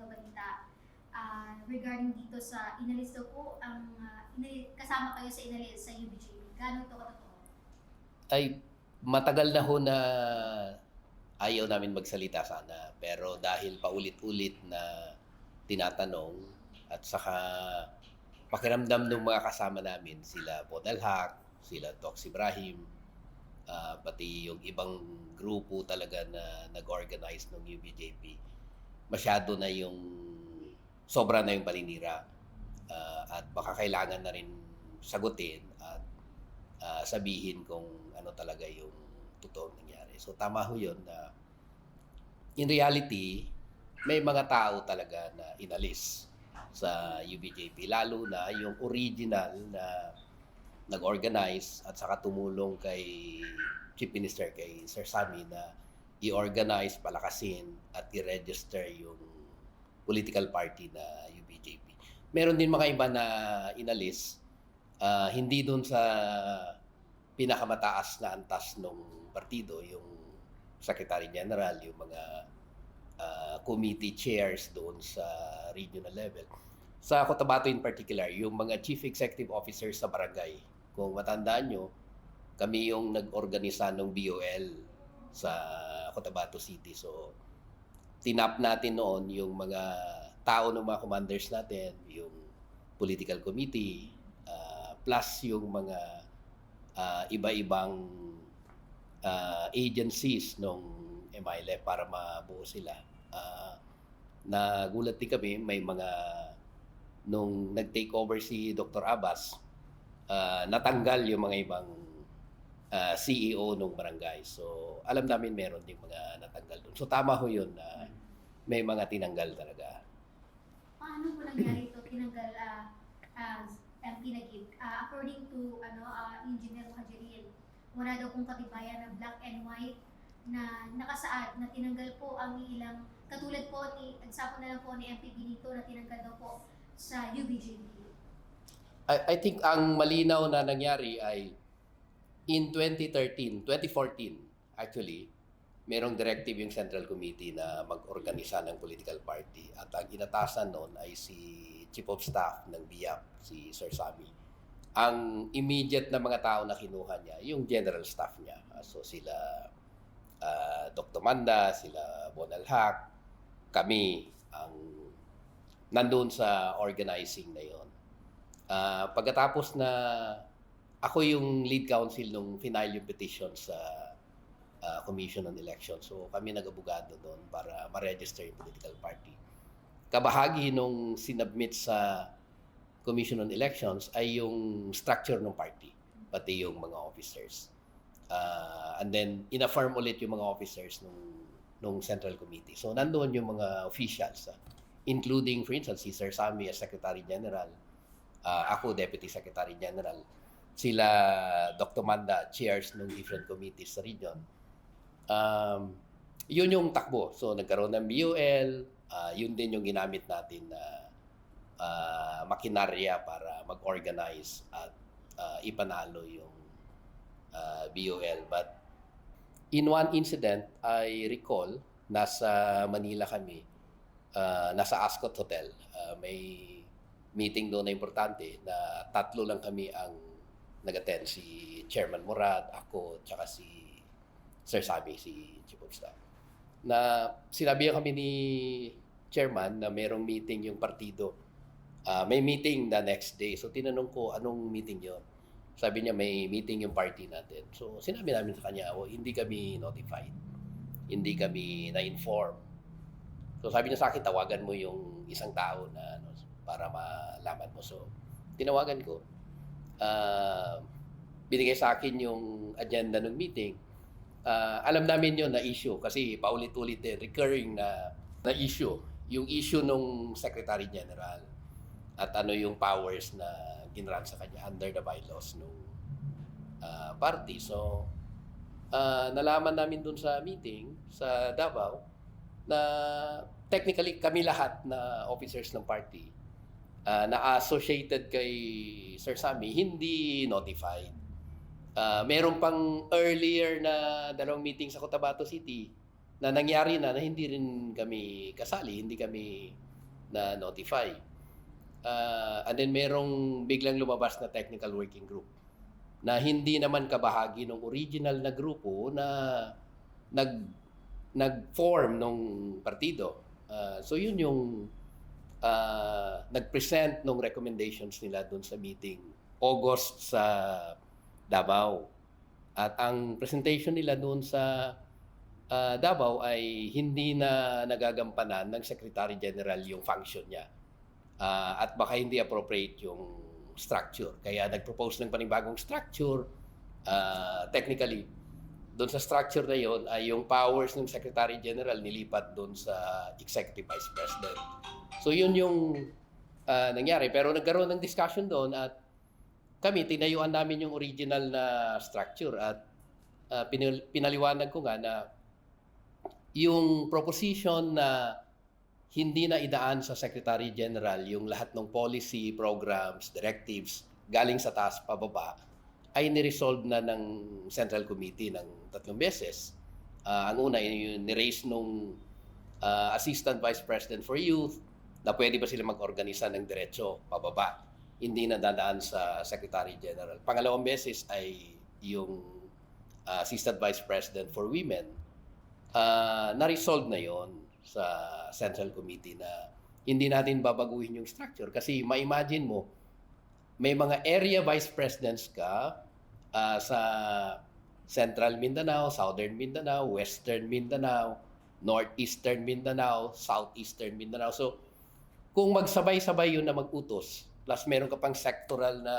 nagbabalita regarding dito sa inalis daw po ang kasama kayo sa inalis sa UBJP. Gaano ito katotoo? Ay, matagal na ho na ayaw namin magsalita sana. Pero dahil paulit-ulit na tinatanong at saka pakiramdam ng mga kasama namin, sila Bonalhac, sila Tox Ibrahim, pati yung ibang grupo talaga na nag-organize ng UBJP, masyado na yung sobra na yung paninira. At baka kailangan na rin sagutin at sabihin kung ano talaga yung totoong nangyari. So tama ho yun na in reality, may mga tao talaga na inalis sa UBJP, lalo na yung original na nag-organize at saka tumulong kay Chief Minister, kay Sir Sammy, na i-organize, palakasin at i-register yung political party na UBJP. Meron din mga iba na inalis, hindi doon sa pinakamataas na antas ng partido, yung Secretary General, yung mga committee chairs doon sa regional level. Sa Cotabato in particular, yung mga chief executive officers sa barangay. Kung matandaan nyo, kami yung nag-organisa ng BOL sa Cotabato City. So, tinap natin noon yung mga tao ng mga commanders natin, yung political committee, plus yung mga iba-ibang agencies ng MILF para mabuo sila. Nagulat din kami, may mga nung nag-take over si Dr. Abbas, natanggal yung mga ibang CEO ng barangay. So, alam namin meron din mga natanggal doon. So, tama ho yun na may mga tinanggal talaga. Paano po nangyari ito? Tinanggal MP Nagib. According to Engineer Muhajirin, wala daw kung katibayan na black and white na nakasaad na tinanggal po ang ilang, katulad po ni, example na lang po ni MP Benito na tinanggal daw po sa UBJP. I think ang malinaw na nangyari ay in 2014 actually, merong directive yung Central Committee na mag-organisa ng political party. At ang inatasan noon ay si Chief of Staff ng BIAP, si Sir Sammy. Ang immediate na mga tao na kinuha niya, yung general staff niya. So sila Dr. Manda, sila Bonalhac, kami ang nandun sa organizing na yon. Pagkatapos na ako yung lead counsel nung final yung petition sa Commission on Elections. So kami nag-abogado doon para ma-register yung political party. Kabahagi nung sinubmit sa Commission on Elections ay yung structure ng party, pati yung mga officers. And then in-affirm ulit yung mga officers nung Central Committee. So nandoon yung mga officials, including for instance si Sir Sammy as Secretary General, ako Deputy Secretary General, sila Dr. Manda, chairs ng different committees sa region. Yun yung takbo. So nagkaroon ng BUL, yun din yung ginamit natin na makinarya para mag-organize at ipanalo yung BUL. But in one incident, I recall, nasa Manila kami, nasa Ascot Hotel. May meeting doon na importante na 3 lang kami ang nag-attend, si Chairman Murad, ako, tsaka si Sir Sammy, si Chief of Staff. Na sinabihan kami ni Chairman na merong meeting yung partido. May meeting the next day. So tinanong ko, anong meeting yon? Sabi niya, may meeting yung party natin. So sinabi namin sa kanya, hindi kami notified. Hindi kami na-inform. So sabi niya sa akin, tawagan mo yung isang tao na para malaman mo. So tinawagan ko. Binigay sa akin yung agenda ng meeting. Alam namin yun na issue kasi paulit-ulit recurring na issue. Yung issue nung Secretary General at ano yung powers na ginran sa kanya under the bylaws nung party. So, nalaman namin dun sa meeting sa Davao na technically kami lahat na officers ng party na associated kay Sir Sammy, hindi notified. Meron pang earlier na 2 meeting sa Cotabato City na nangyari na hindi rin kami kasali, hindi kami na notify. And then merong biglang lumabas na technical working group na hindi naman kabahagi ng original na grupo na nag-form nung partido. So yun yung nag-present ng recommendations nila doon sa meeting August sa Davao. At ang presentation nila doon sa Davao ay hindi na nagagampanan ng Secretary General yung function niya. At baka hindi appropriate yung structure. Kaya nag-propose ng panibagong structure. Technically, doon sa structure na yon ay yung powers ng Secretary General nilipat doon sa Executive Vice President. So yun yung nangyari. Pero nagkaroon ng discussion doon at kami, tinayuan namin yung original na structure at pinaliwanag ko nga na yung proposition na hindi na idaan sa Secretary General yung lahat ng policy, programs, directives galing sa taas pababa ay niresolve na ng Central Committee ng 3 beses. Ang una, ni-raise nung Assistant Vice President for Youth na pwede ba sila mag-organisa ng diretso pababa. Hindi na dadaan sa Secretary General. Pangalawang beses ay yung Assistant Vice President for Women. Na-resolve na yon sa Central Committee na hindi natin babaguhin yung structure. Kasi ma-imagine mo, may mga area vice presidents ka sa Central Mindanao, Southern Mindanao, Western Mindanao, Northeastern Mindanao, Southeastern Mindanao. So, kung magsabay-sabay yun na mag-utos, plus meron ka pang sectoral na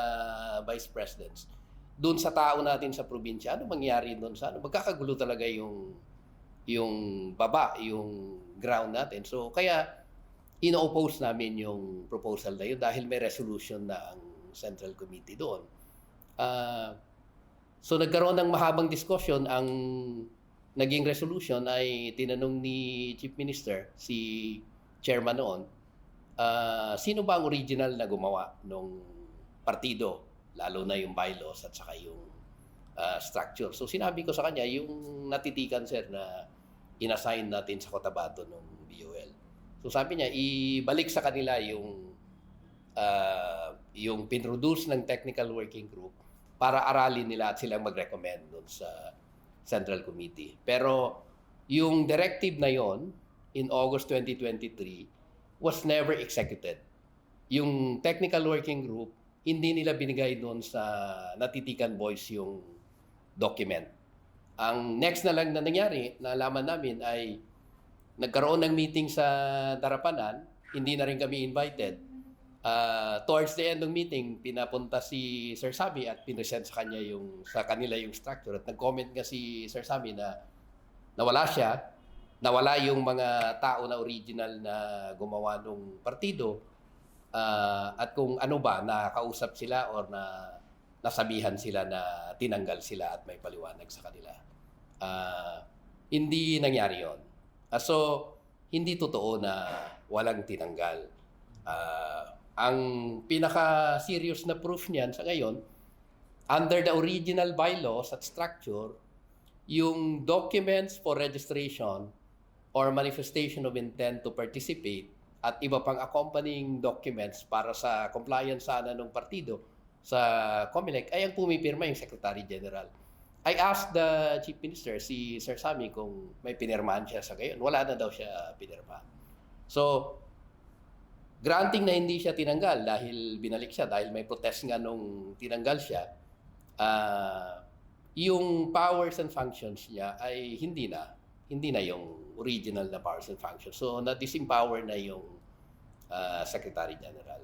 vice presidents, doon sa tao natin sa probinsya, ano mangyari doon sa ano? Magkakagulo talaga yung baba, yung ground natin. So, kaya ino-oppose namin yung proposal na yun dahil may resolution na ang Central Committee doon. So, nagkaroon ng mahabang discussion. Ang naging resolution ay tinanong ni Chief Minister, si Chairman noon, sino ba ang original na gumawa ng partido, lalo na yung bylaws at saka yung structure. So, sinabi ko sa kanya, yung natitikan, sir, na inassign natin sa Cotabato ng BOL. So sabi niya, ibalik sa kanila yung pinroduce ng technical working group para aralin nila at silang mag-recommend doon sa Central Committee. Pero yung directive na yon in August 2023 was never executed. Yung technical working group, hindi nila binigay doon sa natitikan boys yung document. Ang next na lang na nangyari, nalaman namin ay nagkaroon ng meeting sa Darapanan, hindi na rin kami invited. Towards the end ng meeting, pinapunta si Sir Sammy at pinresent sa kanila yung structure. At nag-comment nga si Sir Sammy na nawala siya, nawala yung mga tao na original na gumawa ng partido, at kung ano ba, nakausap sila or nasabihan sila na tinanggal sila at may paliwanag sa kanila. Hindi nangyari yun. So, hindi totoo na walang tinanggal. Ang pinaka-serious na proof niyan sa ngayon, under the original bylaws at structure, yung documents for registration or manifestation of intent to participate at iba pang accompanying documents para sa compliance sana ng partido sa COMELEC ay ang pumipirma yung Secretary General. I asked the Chief Minister, si Sir Sammy, kung may pinirmahan siya sa gayon. Wala na daw siya pinirma. So, granting na hindi siya tinanggal dahil binalik siya, dahil may protest nga nung tinanggal siya, yung powers and functions niya ay hindi na yung original na powers and functions. So, na-disempower na yung Secretary General.